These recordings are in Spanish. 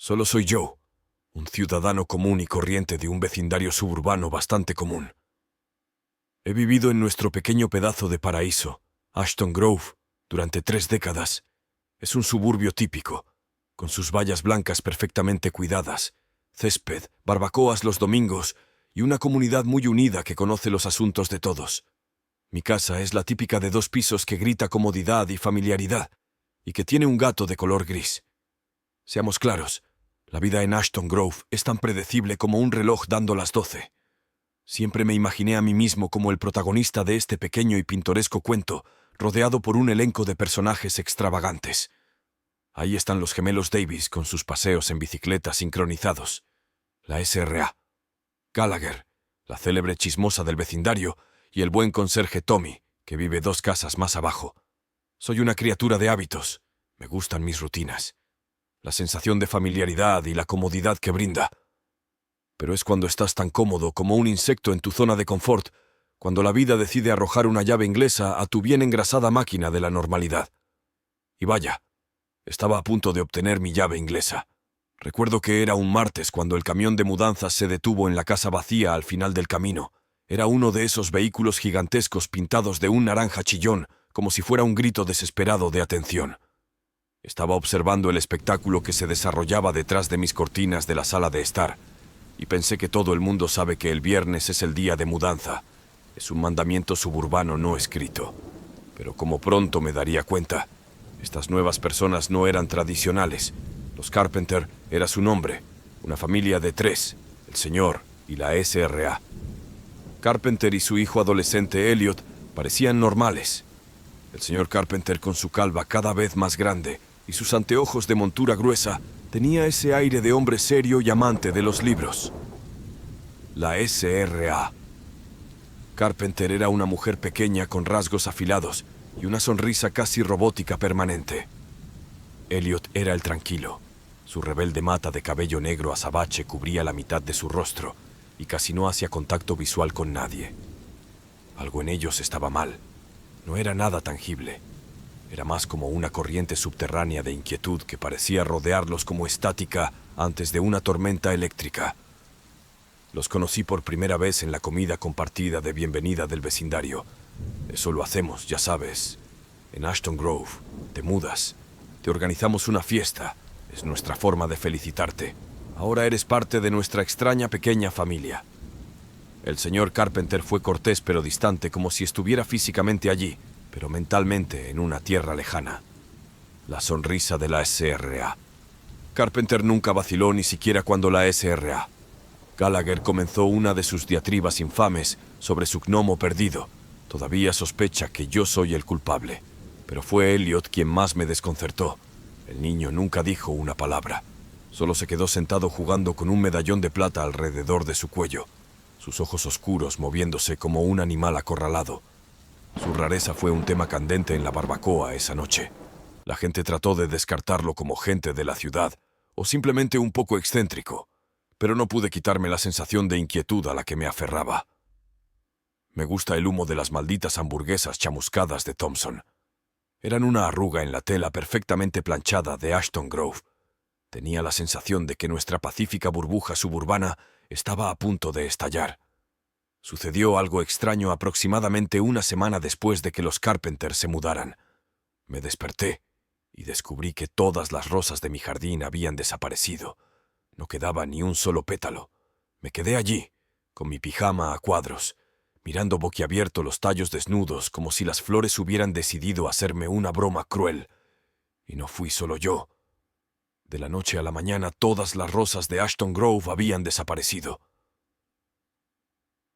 Solo soy yo, un ciudadano común y corriente de un vecindario suburbano bastante común. He vivido en nuestro pequeño pedazo de paraíso, Ashton Grove, durante 3 décadas. Es un suburbio típico, con sus vallas blancas perfectamente cuidadas, césped, barbacoas los domingos y una comunidad muy unida que conoce los asuntos de todos. Mi casa es la típica de 2 pisos que grita comodidad y familiaridad, y que tiene un gato de color gris. Seamos claros, la vida en Ashton Grove es tan predecible como un reloj dando las 12. Siempre me imaginé a mí mismo como el protagonista de este pequeño y pintoresco cuento, rodeado por un elenco de personajes extravagantes. Ahí están los gemelos Davis con sus paseos en bicicleta sincronizados, la SRA, Gallagher, la célebre chismosa del vecindario, y el buen conserje Tommy, que vive 2 casas más abajo. Soy una criatura de hábitos. Me gustan mis rutinas, la sensación de familiaridad y la comodidad que brinda. Pero es cuando estás tan cómodo como un insecto en tu zona de confort, cuando la vida decide arrojar una llave inglesa a tu bien engrasada máquina de la normalidad. Y vaya, estaba a punto de obtener mi llave inglesa. Recuerdo que era un martes cuando el camión de mudanzas se detuvo en la casa vacía al final del camino. Era uno de esos vehículos gigantescos pintados de un naranja chillón, como si fuera un grito desesperado de atención. Estaba observando el espectáculo que se desarrollaba detrás de mis cortinas de la sala de estar, y pensé que todo el mundo sabe que el viernes es el día de mudanza. Es un mandamiento suburbano no escrito. Pero como pronto me daría cuenta, estas nuevas personas no eran tradicionales. Los Carpenter era su nombre, una familia de 3, el señor y la SRA. Carpenter y su hijo adolescente Elliot parecían normales. El señor Carpenter, con su calva cada vez más grande y sus anteojos de montura gruesa, tenía ese aire de hombre serio y amante de los libros. La SRA. Carpenter era una mujer pequeña con rasgos afilados y una sonrisa casi robótica permanente. Elliot era el tranquilo. Su rebelde mata de cabello negro azabache cubría la mitad de su rostro y casi no hacía contacto visual con nadie. Algo en ellos estaba mal. No era nada tangible. Era más como una corriente subterránea de inquietud que parecía rodearlos como estática antes de una tormenta eléctrica. Los conocí por primera vez en la comida compartida de bienvenida del vecindario. Eso lo hacemos, ya sabes. En Ashton Grove, te mudas, te organizamos una fiesta. Es nuestra forma de felicitarte. Ahora eres parte de nuestra extraña pequeña familia. El señor Carpenter fue cortés pero distante, como si estuviera físicamente allí, pero mentalmente en una tierra lejana. La sonrisa de la SRA. Carpenter nunca vaciló ni siquiera cuando la SRA. Gallagher comenzó una de sus diatribas infames sobre su gnomo perdido. Todavía sospecha que yo soy el culpable, pero fue Elliot quien más me desconcertó. El niño nunca dijo una palabra. Solo se quedó sentado jugando con un medallón de plata alrededor de su cuello, sus ojos oscuros moviéndose como un animal acorralado. Su rareza fue un tema candente en la barbacoa esa noche. La gente trató de descartarlo como gente de la ciudad, o simplemente un poco excéntrico, pero no pude quitarme la sensación de inquietud a la que me aferraba. Me gusta el humo de las malditas hamburguesas chamuscadas de Thompson. Eran una arruga en la tela perfectamente planchada de Ashton Grove. Tenía la sensación de que nuestra pacífica burbuja suburbana estaba a punto de estallar. Sucedió algo extraño aproximadamente una semana después de que los Carpenter se mudaran. Me desperté y descubrí que todas las rosas de mi jardín habían desaparecido. No quedaba ni un solo pétalo. Me quedé allí, con mi pijama a cuadros, mirando boquiabierto los tallos desnudos como si las flores hubieran decidido hacerme una broma cruel. Y no fui solo yo. De la noche a la mañana todas las rosas de Ashton Grove habían desaparecido.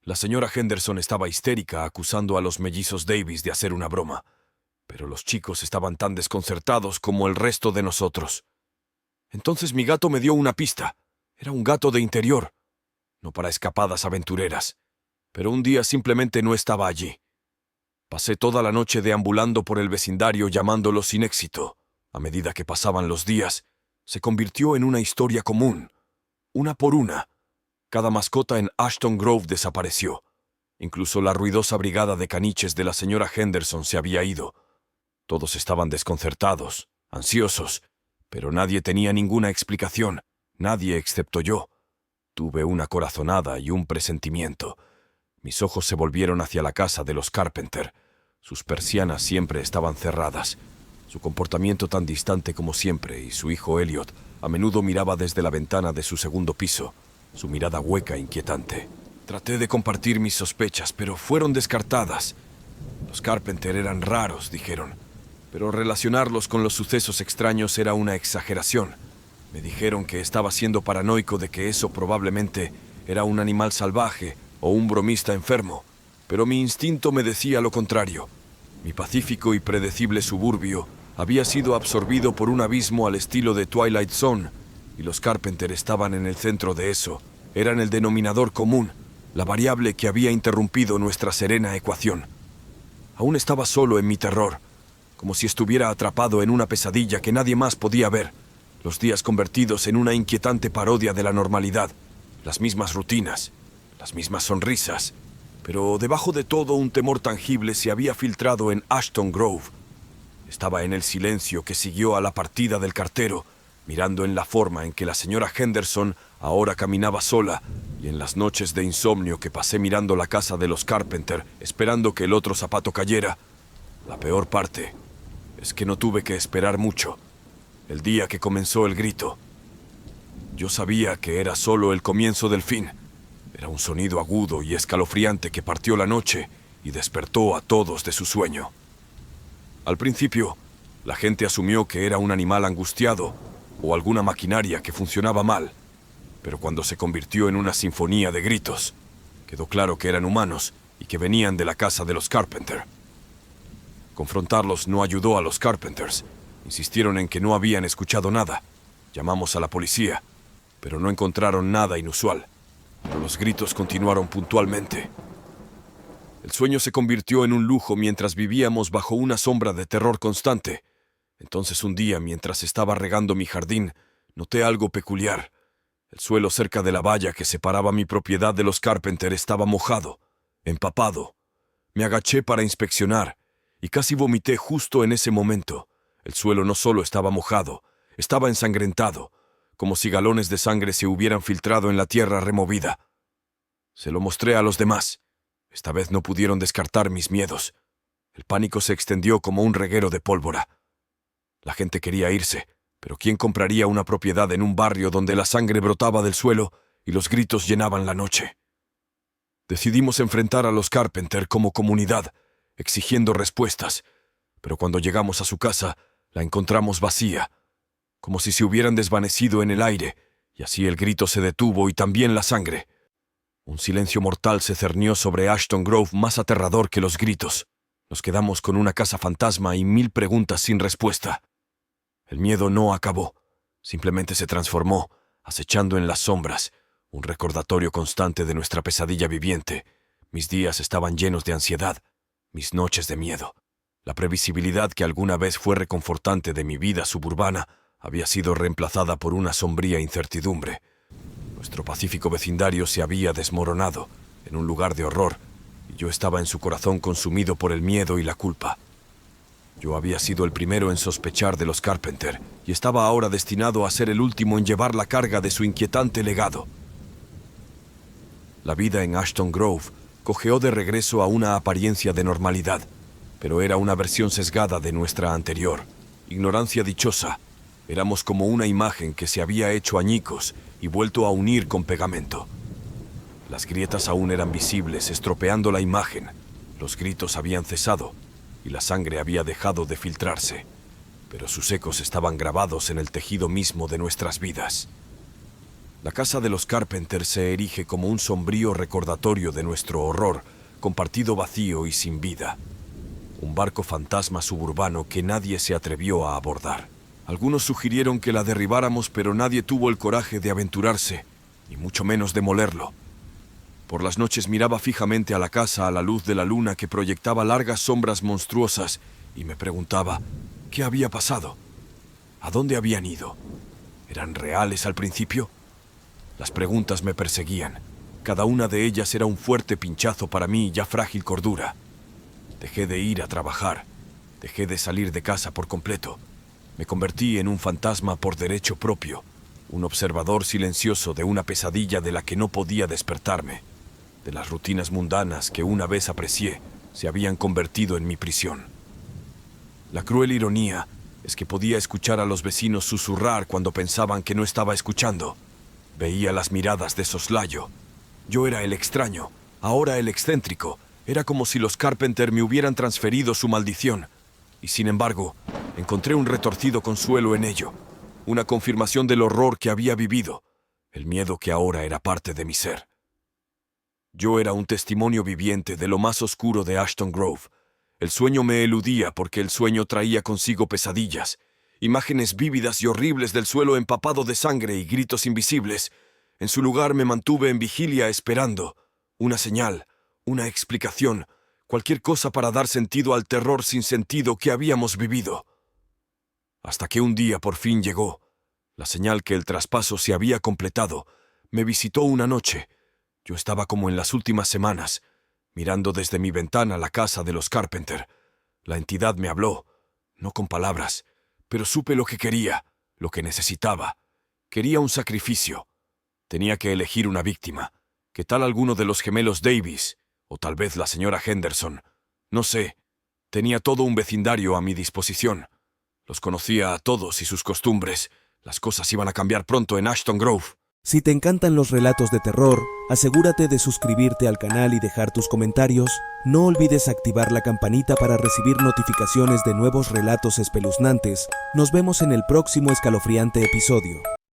La señora Henderson estaba histérica acusando a los mellizos Davis de hacer una broma, pero los chicos estaban tan desconcertados como el resto de nosotros. Entonces mi gato me dio una pista. Era un gato de interior, no para escapadas aventureras, pero un día simplemente no estaba allí. Pasé toda la noche deambulando por el vecindario llamándolo sin éxito. A medida que pasaban los días, se convirtió en una historia común, una por una. Cada mascota en Ashton Grove desapareció. Incluso la ruidosa brigada de caniches de la señora Henderson se había ido. Todos estaban desconcertados, ansiosos, pero nadie tenía ninguna explicación. Nadie excepto yo. Tuve una corazonada y un presentimiento. Mis ojos se volvieron hacia la casa de los Carpenter. Sus persianas siempre estaban cerradas. Su comportamiento tan distante como siempre, y su hijo Elliot a menudo miraba desde la ventana de su segundo piso, su mirada hueca e inquietante. Traté de compartir mis sospechas, pero fueron descartadas. Los Carpenter eran raros, dijeron, pero relacionarlos con los sucesos extraños era una exageración. Me dijeron que estaba siendo paranoico de que eso probablemente era un animal salvaje o un bromista enfermo, pero mi instinto me decía lo contrario. Mi pacífico y predecible suburbio había sido absorbido por un abismo al estilo de Twilight Zone, y los Carpenter estaban en el centro de eso. Eran el denominador común, la variable que había interrumpido nuestra serena ecuación. Aún estaba solo en mi terror, como si estuviera atrapado en una pesadilla que nadie más podía ver. Los días convertidos en una inquietante parodia de la normalidad, las mismas rutinas, las mismas sonrisas, pero debajo de todo un temor tangible se había filtrado en Ashton Grove. Estaba en el silencio que siguió a la partida del cartero, mirando en la forma en que la señora Henderson ahora caminaba sola, y en las noches de insomnio que pasé mirando la casa de los Carpenter, esperando que el otro zapato cayera. La peor parte es que no tuve que esperar mucho. El día que comenzó el grito, yo sabía que era solo el comienzo del fin. Era un sonido agudo y escalofriante que partió la noche y despertó a todos de su sueño. Al principio, la gente asumió que era un animal angustiado o alguna maquinaria que funcionaba mal, pero cuando se convirtió en una sinfonía de gritos, quedó claro que eran humanos y que venían de la casa de los Carpenter. Confrontarlos no ayudó a los Carpenters. Insistieron en que no habían escuchado nada. Llamamos a la policía, pero no encontraron nada inusual. Pero los gritos continuaron puntualmente. El sueño se convirtió en un lujo mientras vivíamos bajo una sombra de terror constante. Entonces un día, mientras estaba regando mi jardín, noté algo peculiar. El suelo cerca de la valla que separaba mi propiedad de los Carpenter estaba mojado, empapado. Me agaché para inspeccionar y casi vomité justo en ese momento. El suelo no solo estaba mojado, estaba ensangrentado, como si galones de sangre se hubieran filtrado en la tierra removida. Se lo mostré a los demás. Esta vez no pudieron descartar mis miedos. El pánico se extendió como un reguero de pólvora. La gente quería irse, pero ¿quién compraría una propiedad en un barrio donde la sangre brotaba del suelo y los gritos llenaban la noche? Decidimos enfrentar a los Carpenter como comunidad, exigiendo respuestas, pero cuando llegamos a su casa, la encontramos vacía, como si se hubieran desvanecido en el aire, y así el grito se detuvo y también la sangre. Un silencio mortal se cernió sobre Ashton Grove, más aterrador que los gritos. Nos quedamos con una casa fantasma y 1000 preguntas sin respuesta. El miedo no acabó, simplemente se transformó, acechando en las sombras, un recordatorio constante de nuestra pesadilla viviente. Mis días estaban llenos de ansiedad, mis noches de miedo. La previsibilidad que alguna vez fue reconfortante de mi vida suburbana había sido reemplazada por una sombría incertidumbre. Nuestro pacífico vecindario se había desmoronado en un lugar de horror, y yo estaba en su corazón consumido por el miedo y la culpa. Yo había sido el primero en sospechar de los Carpenter, y estaba ahora destinado a ser el último en llevar la carga de su inquietante legado. La vida en Ashton Grove cojeó de regreso a una apariencia de normalidad, pero era una versión sesgada de nuestra anterior. Ignorancia dichosa. Éramos como una imagen que se había hecho añicos y vuelto a unir con pegamento. Las grietas aún eran visibles, estropeando la imagen. Los gritos habían cesado y la sangre había dejado de filtrarse, pero sus ecos estaban grabados en el tejido mismo de nuestras vidas. La casa de los Carpenter se erige como un sombrío recordatorio de nuestro horror, compartido vacío y sin vida. Un barco fantasma suburbano que nadie se atrevió a abordar. Algunos sugirieron que la derribáramos, pero nadie tuvo el coraje de aventurarse, ni mucho menos demolerlo. Por las noches miraba fijamente a la casa a la luz de la luna que proyectaba largas sombras monstruosas y me preguntaba, ¿qué había pasado? ¿A dónde habían ido? ¿Eran reales al principio? Las preguntas me perseguían. Cada una de ellas era un fuerte pinchazo para mi ya frágil cordura. Dejé de ir a trabajar. Dejé de salir de casa por completo. Me convertí en un fantasma por derecho propio. un observador silencioso de una pesadilla de la que no podía despertarme, de las rutinas mundanas que una vez aprecié se habían convertido en mi prisión. La cruel ironía es que podía escuchar a los vecinos susurrar cuando pensaban que no estaba escuchando. Veía las miradas de soslayo. Yo era el extraño, ahora el excéntrico. Era como si los Carpenter me hubieran transferido su maldición. Y sin embargo, encontré un retorcido consuelo en ello. Una confirmación del horror que había vivido. El miedo que ahora era parte de mi ser. Yo era un testimonio viviente de lo más oscuro de Ashton Grove. El sueño me eludía porque el sueño traía consigo pesadillas, imágenes vívidas y horribles del suelo empapado de sangre y gritos invisibles. En su lugar me mantuve en vigilia esperando una señal, una explicación, cualquier cosa para dar sentido al terror sin sentido que habíamos vivido. Hasta que un día por fin llegó, la señal que el traspaso se había completado. Me visitó una noche. Yo estaba como en las últimas semanas, mirando desde mi ventana la casa de los Carpenter. La entidad me habló, no con palabras, pero supe lo que quería, lo que necesitaba. Quería un sacrificio. Tenía que elegir una víctima. ¿Qué tal alguno de los gemelos Davis? O tal vez la señora Henderson. No sé. Tenía todo un vecindario a mi disposición. Los conocía a todos y sus costumbres. Las cosas iban a cambiar pronto en Ashton Grove. Si te encantan los relatos de terror, asegúrate de suscribirte al canal y dejar tus comentarios. No olvides activar la campanita para recibir notificaciones de nuevos relatos espeluznantes. Nos vemos en el próximo escalofriante episodio.